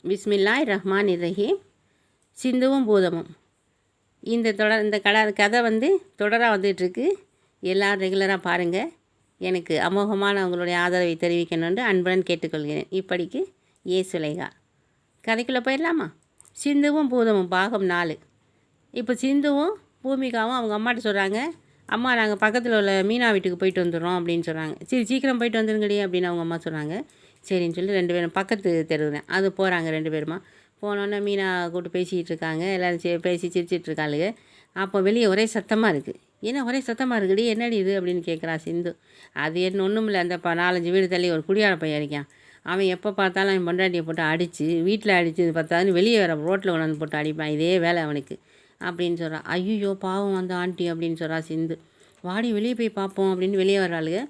பிஸ்மில்லாஹ் ரஹ்மான் ரஹீம். சிந்துவும் பூதமும். இந்த கதை தொடராக வந்துட்டுருக்கு. எல்லோரும் ரெகுலராக பாருங்கள். எனக்கு அமோகமான உங்களுடைய ஆதரவை தெரிவிக்கணும்னு அன்புடன் கேட்டுக்கொள்கிறேன். இப்படிக்கு சுலேகா. கதைக்குள்ளே போயிடலாமா? சிந்துவும் பூதமும் பாகம் 4. இப்போ சிந்துவும் பூமிகாவும் அவங்க அம்மாட்ட சொல்கிறாங்க, அம்மா நாங்கள் பக்கத்தில் உள்ள மீனா வீட்டுக்கு போயிட்டு வந்துடுறோம் அப்படின்னு சொல்கிறாங்க. சரி சீக்கிரம் போயிட்டு வந்துருங்கடி அப்படின்னு அவங்க அம்மா சொல்கிறாங்க. சரின்னு சொல்லி 2 பேரும் பக்கத்து தெருவுதான் அது போகிறாங்க. 2 பேருமா போனோன்னே மீனா கூப்பிட்டு பேசிகிட்டு இருக்காங்க. எல்லோரும் பேசி சிரிச்சிட்டு இருக்காளுங்க. அப்போ வெளியே ஒரே சத்தமாக இருக்குது. என்ன ஒரே சத்தமாக இருக்குடி, என்னடி இது அப்படின்னு கேட்குறா சிந்து. அது என்ன ஒன்றும் இல்லை, அந்த 4-5 வீடு தள்ளி ஒரு குடியார பையன் இருக்கான். அவன் எப்போ பார்த்தாலும் அவன் பொண்டாட்டியை போட்டு அடித்து வீட்டில் அடித்து பார்த்தாலும் வெளியே வர ரோட்டில் கொண்டாந்து போட்டு அடிப்பான். இதே வேலை அவனுக்கு அப்படின்னு சொல்கிறான். ஐயோ பாவம் அந்த ஆண்டி அப்படின்னு சொல்கிறா சிந்து. வாடி வெளியே போய் பார்ப்போம் அப்படின்னு வெளியே வர்றாளுங்க.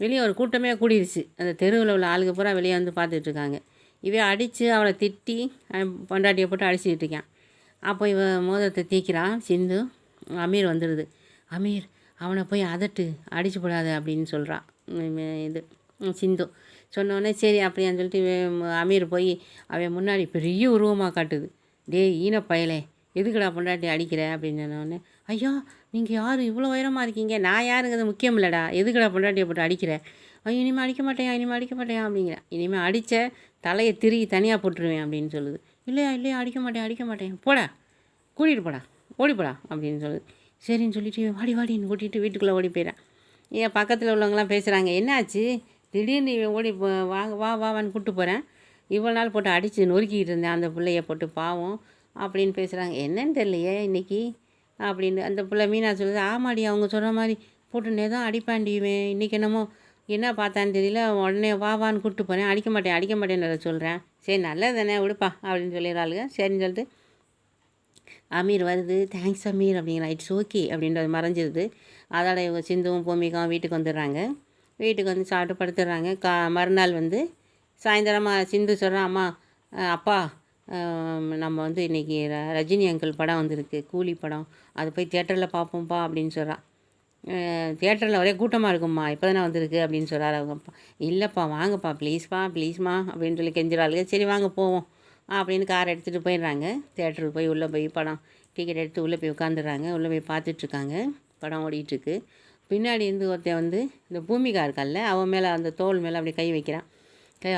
வெளியே ஒரு கூட்டமே கூடிருச்சு. அந்த தெருவில் உள்ள ஆளுங்க பூரா வெளியே வந்து பார்த்துட்ருக்காங்க. இவன் அடித்து அவளை திட்டி பொண்டாட்டியை போட்டு அடிச்சுக்கிட்டு இருக்கான். அப்போ இவன் மோதிரத்தை தீக்கிறான் சிந்து. அமீர் வந்துடுது. அமீர் அவனை போய் அதட்டு அடிச்சு போடாத அப்படின்னு சொல்கிறான் இது சிந்து. சொன்னோடனே சரி அப்படியான்னு சொல்லிட்டு அமீர் போய் அவன் முன்னாடி பெரிய உருவமாக காட்டுது. டேய் ஈன பயலே, எதுக்குடா பொண்டாட்டி அடிக்கிற அப்படின்னு சொன்னோடனே, ஐயா நீங்கள் யார் இவ்வளோ உயரமாக இருக்கீங்க, நான் யாருங்கிறது முக்கியம் இல்லைடா, எதுக்குடா பொண்டாட்டியை போட்டு அடிக்கிற, இனிமேல் அடிக்க மாட்டேன் இனிமேல் அடிக்க மாட்டேன் அப்படிங்கிறேன். இனிமேல் அடித்த தலையை திருகி தனியாக போட்டுருவேன் அப்படின்னு சொல்லுது. இல்லையா இல்லையா அடிக்க மாட்டேன் போடா, கூட்டிகிட்டு போடா, ஓடி போடா அப்படின்னு சொல்லுது. சரின்னு சொல்லிட்டு வாடின்னு கூட்டிகிட்டு வீட்டுக்குள்ளே ஓடி போயிடறான். ஏன் பக்கத்தில் உள்ளவங்களாம் பேசுகிறாங்க, என்னாச்சு திடீர்னு ஓடி வான்னு கூப்பிட்டு போகிறேன், இவ்வளோ நாள் போட்டு அடித்து நொறுக்கிக்கிட்டு இருந்தேன் அந்த பிள்ளைய போட்டு பாவம் அப்படின்னு பேசுகிறாங்க. என்னன்னு தெரியலையே இன்றைக்கி அப்படின்னு அந்த பிள்ளை மீனா சொல்லுது. ஆமாடி அவங்க சொல்கிற மாதிரி போட்டுனே தான் அடிப்பாண்டியுவேன், இன்றைக்கி என்னமோ என்ன பார்த்தான்னு தெரியல, உடனே வான்னு கூப்பிட்டு போகிறேன், அடிக்க மாட்டேன்னு சொல்கிறேன். சரி நல்லது தானே விடுப்பா அப்படின்னு சொல்லிடுறாளுங்க. சரின்னு சொல்லிட்டு அமீர் வருது. தேங்க்ஸ் அமீர் அப்படிங்களா, இட்ஸ் ஓகே அப்படின்றது மறைஞ்சிருது. அதோட இவங்க சிந்துவும் பூமிக்காவும் வீட்டுக்கு வந்துடுறாங்க. வீட்டுக்கு வந்து சாப்பிட்டு படுத்துடுறாங்க. மறுநாள் சாயந்தரமாக சிந்து சொல்கிறான், அம்மா அப்பா நம்ம இன்றைக்கி ரஜினி அங்கிள் படம் வந்திருக்கு, கூலி படம், அது போய் தியேட்டரில் பார்ப்போம்ப்பா அப்படின்னு சொல்கிறான். தியேட்டரில் ஒரே கூட்டமாக இருக்கும்மா, இப்போ தானே வந்திருக்கு அப்படின்னு சொல்கிறார் அவங்க அப்பா. இல்லைப்பா வாங்கப்பா ப்ளீஸ்மா அப்படின்னு சொல்லி கெஞ்சிறாளுங்க. சரி வாங்க போவோம் அப்படின்னு கார் எடுத்துகிட்டு போயிடுறாங்க. தியேட்டருக்கு போய் உள்ளே போய் படம் டிக்கெட் எடுத்து உள்ளே போய் உட்காந்துடுறாங்க. உள்ளே போய் பார்த்துட்ருக்காங்க. படம் ஓடிட்டுருக்கு. பின்னாடி இருந்து ஒருத்தன் இந்த பூமிகா இருக்கால்ல, அவன் மேலே அந்த தோல் மேலே அப்படி கை வைக்கிறான்.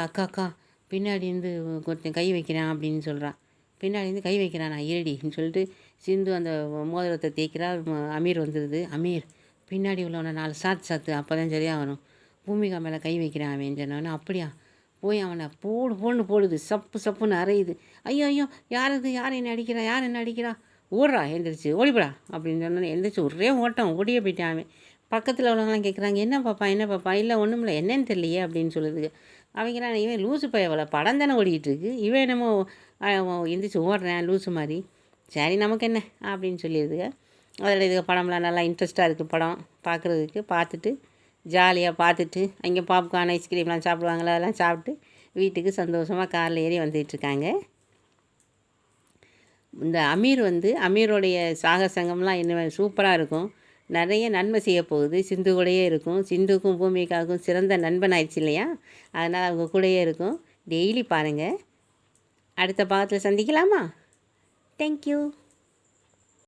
அக்கா பின்னாடி இருந்து ஒருத்தன் கை வைக்கிறான் அப்படின்னு சொல்கிறான். பின்னாடி இருந்து கை வைக்கிறான், நான் இருடின்னு சொல்லிட்டு சிந்து அந்த மோதிரத்தை தேய்க்கிறா. அமீர் வந்துடுது. அமீர் பின்னாடி உள்ளவனை 4 சாத்து அப்போ தான் சரியாக வரும், பூமிகா மேலே கை வைக்கிறான் அவன் சொன்னவொன்னே. அப்படியா, போய் அவனை போடுன்னு போடுது. சப்புன்னு அரையுது. ஐயோ யார் என்ன அடிக்கிறா, ஓடுறா எந்திரிச்சு ஓடிப்படா அப்படின்னு சொன்னோன்னே எந்திரிச்சு ஒரே ஓட்டம் ஓடியே போயிட்டான் அவன். பக்கத்தில் உள்ளவங்களாம் கேட்குறாங்க, என்ன பாப்பா இல்லை ஒன்றும் இல்லை என்னன்னு தெரியலையே அப்படின்னு சொல்லுதுங்க. அவங்களாம் இவன் லூசு பையவளை படம் தானே ஓடிக்கிட்டு இருக்கு, இவன் என்னமோ எந்திரிச்சு ஓடுறேன் லூசு மாதிரி, சரி நமக்கு என்ன அப்படின்னு சொல்லிடுதுங்க. அதில் இதுக்கு படம்லாம் நல்லா இன்ட்ரெஸ்ட்டாக இருக்குது படம் பார்க்குறதுக்கு. பார்த்துட்டு ஜாலியாக பார்த்துட்டு அங்கே பாப்கார்ன் ஐஸ்கிரீம்லாம் சாப்பிடுவாங்களே, அதெல்லாம் சாப்பிட்டு வீட்டுக்கு சந்தோஷமாக காரில் ஏறி வந்துட்டுருக்காங்க. இந்த அமீருடைய சாகசங்கம்லாம் இன்னும் சூப்பராக இருக்கும். நிறைய நன்மை செய்ய போகுது. சிந்து கூடயே இருக்கும். சிந்துக்கும் பூமிக்காவுக்கும் சிறந்த நண்பன் ஆயிடுச்சு இல்லையா, அதனால் அவங்க கூடயே இருக்கும். டெய்லி பாருங்கள். அடுத்த பாகத்தில் சந்திக்கலாமா? தேங்க்யூ.